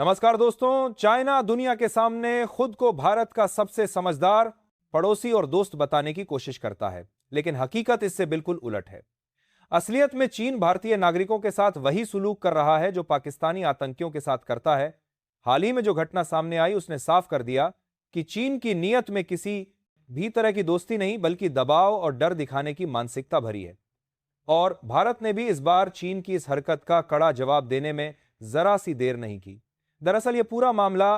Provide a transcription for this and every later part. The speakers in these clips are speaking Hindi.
नमस्कार दोस्तों। चाइना दुनिया के सामने खुद को भारत का सबसे समझदार पड़ोसी और दोस्त बताने की कोशिश करता है, लेकिन हकीकत इससे बिल्कुल उलट है। असलियत में चीन भारतीय नागरिकों के साथ वही सुलूक कर रहा है जो पाकिस्तानी आतंकियों के साथ करता है। हाल ही में जो घटना सामने आई उसने साफ कर दिया कि चीन की नीयत में किसी भी तरह की दोस्ती नहीं बल्कि दबाव और डर दिखाने की मानसिकता भरी है। और भारत ने भी इस बार चीन की इस हरकत का कड़ा जवाब देने में जरा सी देर नहीं की। दरअसल यह पूरा मामला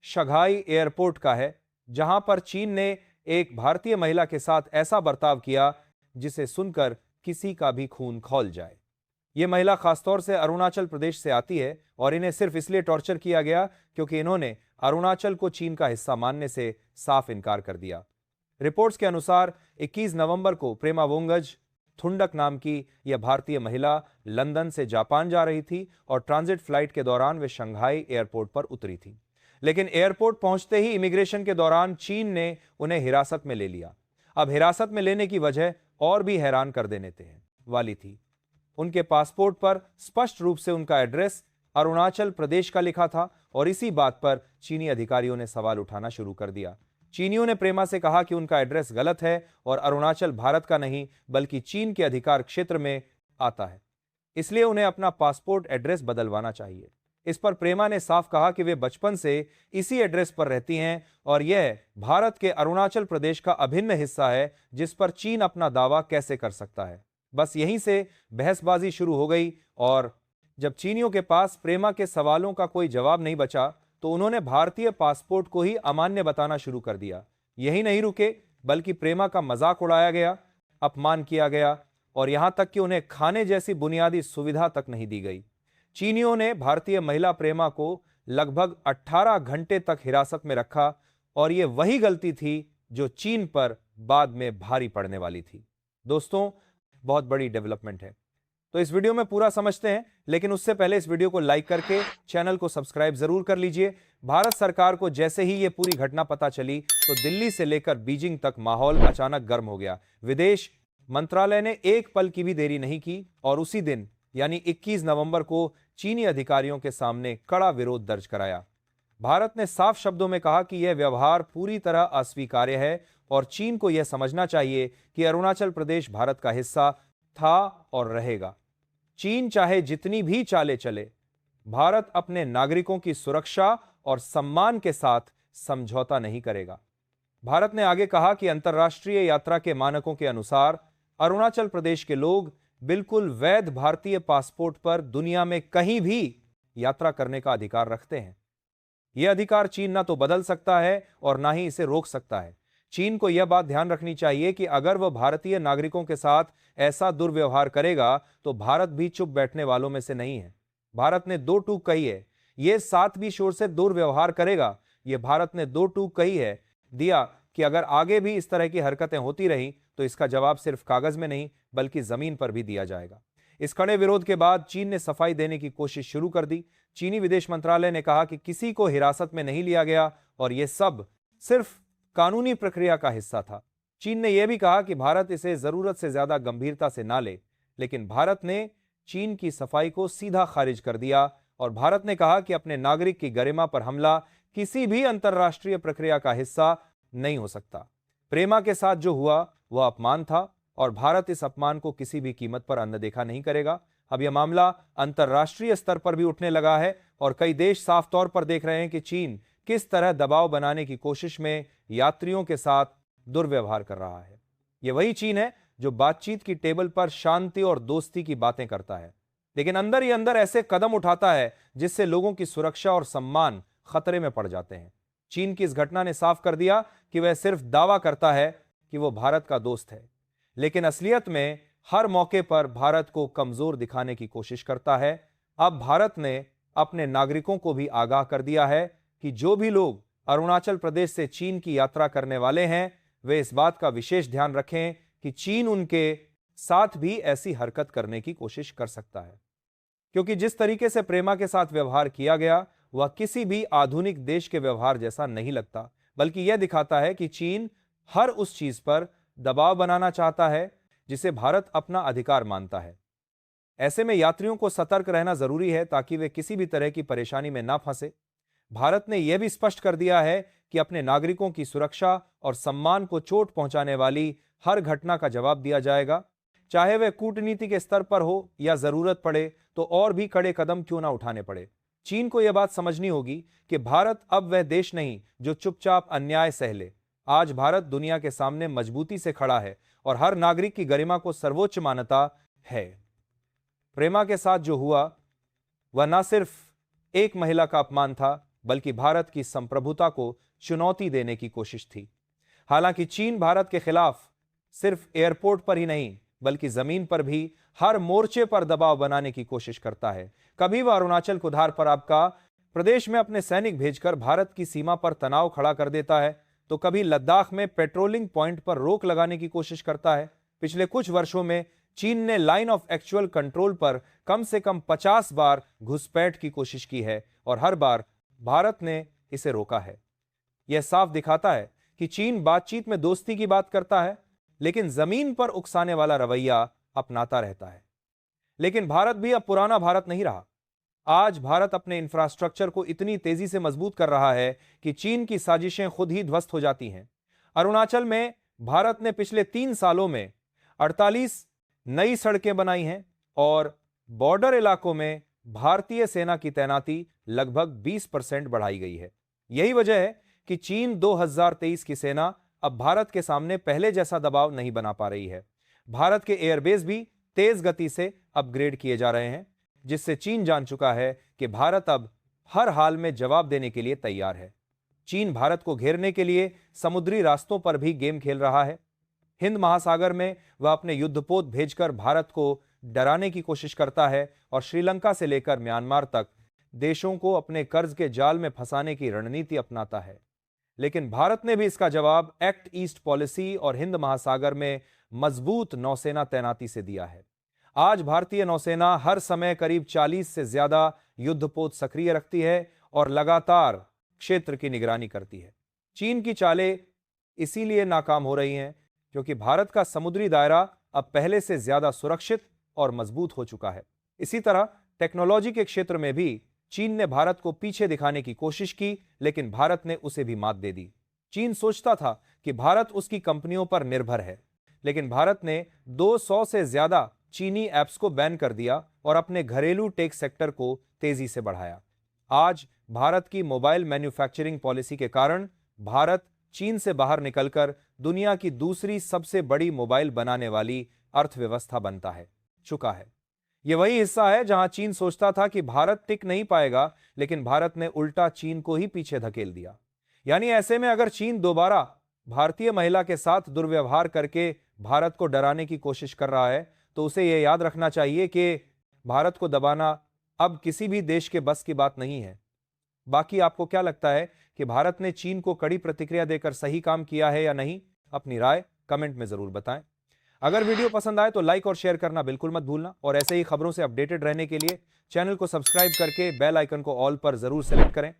शंघाई एयरपोर्ट का है, जहां पर चीन ने एक भारतीय महिला के साथ ऐसा बर्ताव किया जिसे सुनकर किसी का भी खून खौल जाए। यह महिला खासतौर से अरुणाचल प्रदेश से आती है और इन्हें सिर्फ इसलिए टॉर्चर किया गया क्योंकि इन्होंने अरुणाचल को चीन का हिस्सा मानने से साफ इनकार कर दिया। रिपोर्ट्स के अनुसार 21 नवंबर को प्रेमा वोंगज थुंडक नाम की यह भारतीय महिला लंदन से जापान जा रही थी और ट्रांजिट फ्लाइट के दौरान वे शंघाई एयरपोर्ट पर उतरी थी। लेकिन एयरपोर्ट पहुंचते ही इमिग्रेशन के दौरान चीन ने उन्हें हिरासत में ले लिया। अब हिरासत में लेने की वजह और भी हैरान कर देने वाली थी। उनके पासपोर्ट पर स्पष्ट रूप से उनका एड्रेस अरुणाचल प्रदेश का लिखा था और इसी बात पर चीनी अधिकारियों ने सवाल उठाना शुरू कर दिया। चीनियों ने प्रेमा से कहा कि उनका एड्रेस गलत है और अरुणाचल भारत का नहीं बल्कि चीन के अधिकार क्षेत्र में आता है, इसलिए उन्हें अपना पासपोर्ट एड्रेस बदलवाना चाहिए। इस पर प्रेमा ने साफ कहा कि वे बचपन से इसी एड्रेस पर रहती हैं और यह भारत के अरुणाचल प्रदेश का अभिन्न हिस्सा है, जिस पर चीन अपना दावा कैसे कर सकता है। बस यहीं से बहसबाजी शुरू हो गई और जब चीनियों के पास प्रेमा के सवालों का कोई जवाब नहीं बचा तो उन्होंने भारतीय पासपोर्ट को ही अमान्य बताना शुरू कर दिया। यही नहीं रुके बल्कि प्रेमा का मजाक उड़ाया गया, अपमान किया गया और यहां तक कि उन्हें खाने जैसी बुनियादी सुविधा तक नहीं दी गई। चीनियों ने भारतीय महिला प्रेमा को लगभग 18 घंटे तक हिरासत में रखा और यह वही गलती थी जो चीन पर बाद में भारी पड़ने वाली थी। दोस्तों, बहुत बड़ी डेवलपमेंट है, तो इस वीडियो में पूरा समझते हैं, लेकिन उससे पहले इस वीडियो को लाइक करके चैनल को सब्सक्राइब जरूर कर लीजिए। भारत सरकार को जैसे ही यह पूरी घटना पता चली तो दिल्ली से लेकर बीजिंग तक माहौल अचानक गर्म हो गया। विदेश मंत्रालय ने एक पल की भी देरी नहीं की और उसी दिन यानी 21 नवंबर को चीनी अधिकारियों के सामने कड़ा विरोध दर्ज कराया। भारत ने साफ शब्दों में कहा कि यह व्यवहार पूरी तरह अस्वीकार्य है और चीन को यह समझना चाहिए कि अरुणाचल प्रदेश भारत का हिस्सा था और रहेगा। चीन चाहे जितनी भी चालें चले, भारत अपने नागरिकों की सुरक्षा और सम्मान के साथ समझौता नहीं करेगा। भारत ने आगे कहा कि अंतर्राष्ट्रीय यात्रा के मानकों के अनुसार अरुणाचल प्रदेश के लोग बिल्कुल वैध भारतीय पासपोर्ट पर दुनिया में कहीं भी यात्रा करने का अधिकार रखते हैं। यह अधिकार चीन ना तो बदल सकता है और ना ही इसे रोक सकता है। चीन को यह बात ध्यान रखनी चाहिए कि अगर वह भारतीय नागरिकों के साथ ऐसा दुर्व्यवहार करेगा तो भारत भी चुप बैठने वालों में से नहीं है। भारत ने दो टूक कही है, यह साथ भी शोर से दुर्व्यवहार करेगा। यह भारत ने दो टूक कही है दिया कि अगर आगे भी इस तरह की हरकतें होती रहीं तो इसका जवाब सिर्फ कागज में नहीं बल्कि जमीन पर भी दिया जाएगा। इस कड़े विरोध के बाद चीन ने सफाई देने की कोशिश शुरू कर दी। चीनी विदेश मंत्रालय ने कहा कि किसी को हिरासत में नहीं लिया गया और यह सब सिर्फ कानूनी प्रक्रिया का हिस्सा था। चीन ने यह भी कहा कि भारत इसे जरूरत से ज्यादा गंभीरता से ना ले, लेकिन भारत ने चीन की सफाई को सीधा खारिज कर दिया और भारत ने कहा कि अपने नागरिक की गरिमा पर हमला किसी भी अंतर्राष्ट्रीय प्रक्रिया का हिस्सा नहीं हो सकता। प्रेमा के साथ जो हुआ वह अपमान था और भारत इस अपमान को किसी भी कीमत पर अनदेखा नहीं करेगा। अब यह मामला अंतर्राष्ट्रीय स्तर पर भी उठने लगा है और कई देश साफ तौर पर देख रहे हैं कि चीन किस तरह दबाव बनाने की कोशिश में यात्रियों के साथ दुर्व्यवहार कर रहा है। यह वही चीन है जो बातचीत की टेबल पर शांति और दोस्ती की बातें करता है, लेकिन अंदर ही अंदर ऐसे कदम उठाता है जिससे लोगों की सुरक्षा और सम्मान खतरे में पड़ जाते हैं। चीन की इस घटना ने साफ कर दिया कि वह सिर्फ दावा करता है कि वो भारत का दोस्त है, लेकिन असलियत में हर मौके पर भारत को कमजोर दिखाने की कोशिश करता है। अब भारत ने अपने नागरिकों को भी आगाह कर दिया है कि जो भी लोग अरुणाचल प्रदेश से चीन की यात्रा करने वाले हैं वे इस बात का विशेष ध्यान रखें कि चीन उनके साथ भी ऐसी हरकत करने की कोशिश कर सकता है, क्योंकि जिस तरीके से प्रेमा के साथ व्यवहार किया गया वह किसी भी आधुनिक देश के व्यवहार जैसा नहीं लगता, बल्कि यह दिखाता है कि चीन हर उस चीज पर दबाव बनाना चाहता है जिसे भारत अपना अधिकार मानता है। ऐसे में यात्रियों को सतर्क रहना जरूरी है ताकि वे किसी भी तरह की परेशानी में ना फंसे। भारत ने यह भी स्पष्ट कर दिया है कि अपने नागरिकों की सुरक्षा और सम्मान को चोट पहुंचाने वाली हर घटना का जवाब दिया जाएगा, चाहे वह कूटनीति के स्तर पर हो या जरूरत पड़े तो और भी कड़े कदम क्यों ना उठाने पड़े। चीन को यह बात समझनी होगी कि भारत अब वह देश नहीं जो चुपचाप अन्याय सह ले। आज भारत दुनिया के सामने मजबूती से खड़ा है और हर नागरिक की गरिमा को सर्वोच्च मान्यता है। प्रेमा के साथ जो हुआ वह न सिर्फ एक महिला का अपमान था, बल्कि भारत की संप्रभुता को चुनौती देने की कोशिश थी। हालांकि चीन भारत के खिलाफ सिर्फ एयरपोर्ट पर ही नहीं बल्कि जमीन पर भी हर मोर्चे पर दबाव बनाने की कोशिश करता है। कभी वह अरुणाचल कुदार पर आपका प्रदेश में अपने सैनिक भेजकर भारत की सीमा पर तनाव खड़ा कर देता है, तो कभी लद्दाख में पेट्रोलिंग पॉइंट पर रोक लगाने की कोशिश करता है। पिछले कुछ वर्षों में चीन ने लाइन ऑफ एक्चुअल कंट्रोल पर कम से कम 50 बार घुसपैठ की कोशिश की है और हर बार भारत ने इसे रोका है। यह साफ दिखाता है कि चीन बातचीत में दोस्ती की बात करता है, लेकिन जमीन पर उकसाने वाला रवैया अपनाता रहता है। लेकिन भारत भी अब पुराना भारत नहीं रहा। आज भारत अपने इंफ्रास्ट्रक्चर को इतनी तेजी से मजबूत कर रहा है कि चीन की साजिशें खुद ही ध्वस्त हो जाती हैं। अरुणाचल में भारत ने पिछले 3 सालों में 48 नई सड़कें बनाई हैं और बॉर्डर इलाकों में भारतीय सेना की तैनाती लगभग 20% बढ़ाई गई है। यही वजह है कि चीन 2023 की सेना अब भारत के सामने पहले जैसा दबाव नहीं बना पा रही है। भारत के एयरबेस भी तेज गति से अपग्रेड किए जा रहे हैं, जिससे चीन जान चुका है कि भारत अब हर हाल में जवाब देने के लिए तैयार है। चीन भारत को घेरने के लिए समुद्री रास्तों पर भी गेम खेल रहा है। हिंद महासागर में वह अपने युद्धपोत भेजकर भारत को डराने की कोशिश करता है और श्रीलंका से लेकर म्यांमार तक देशों को अपने कर्ज के जाल में फंसाने की रणनीति अपनाता है। लेकिन भारत ने भी इसका जवाब एक्ट ईस्ट पॉलिसी और हिंद महासागर में मजबूत नौसेना तैनाती से दिया है। आज भारतीय नौसेना हर समय करीब 40 से ज्यादा युद्धपोत सक्रिय रखती है और लगातार क्षेत्र की निगरानी करती है। चीन की चालें इसीलिए नाकाम हो रही हैं क्योंकि भारत का समुद्री दायरा अब पहले से ज्यादा सुरक्षित और मजबूत हो चुका है। इसी तरह टेक्नोलॉजी के क्षेत्र में भी चीन ने भारत को पीछे दिखाने की कोशिश की, लेकिन भारत ने उसे भी मात दे दी। चीन सोचता था कि भारत उसकी कंपनियों पर निर्भर है, लेकिन भारत ने 200 से ज्यादा चीनी ऐप्स को बैन कर दिया और अपने घरेलू टेक सेक्टर को तेजी से बढ़ाया। आज भारत की मोबाइल मैन्युफैक्चरिंग पॉलिसी के कारण भारत चीन से बाहर निकलकर दुनिया की दूसरी सबसे बड़ी मोबाइल बनाने वाली अर्थव्यवस्था बनता है चुका है। यह वही हिस्सा है जहां चीन सोचता था कि भारत टिक नहीं पाएगा, लेकिन भारत ने उल्टा चीन को ही पीछे धकेल दिया। यानी ऐसे में अगर चीन दोबारा भारतीय महिला के साथ दुर्व्यवहार करके भारत को डराने की कोशिश कर रहा है, तो उसे यह याद रखना चाहिए कि भारत को दबाना अब किसी भी देश के बस की बात नहीं है। बाकी आपको क्या लगता है कि भारत ने चीन को कड़ी प्रतिक्रिया देकर सही काम किया है या नहीं? अपनी राय कमेंट में जरूर बताएं। अगर वीडियो पसंद आए तो लाइक और शेयर करना बिल्कुल मत भूलना और ऐसे ही खबरों से अपडेटेड रहने के लिए चैनल को सब्सक्राइब करके बेल आइकन को ऑल पर जरूर सेलेक्ट करें।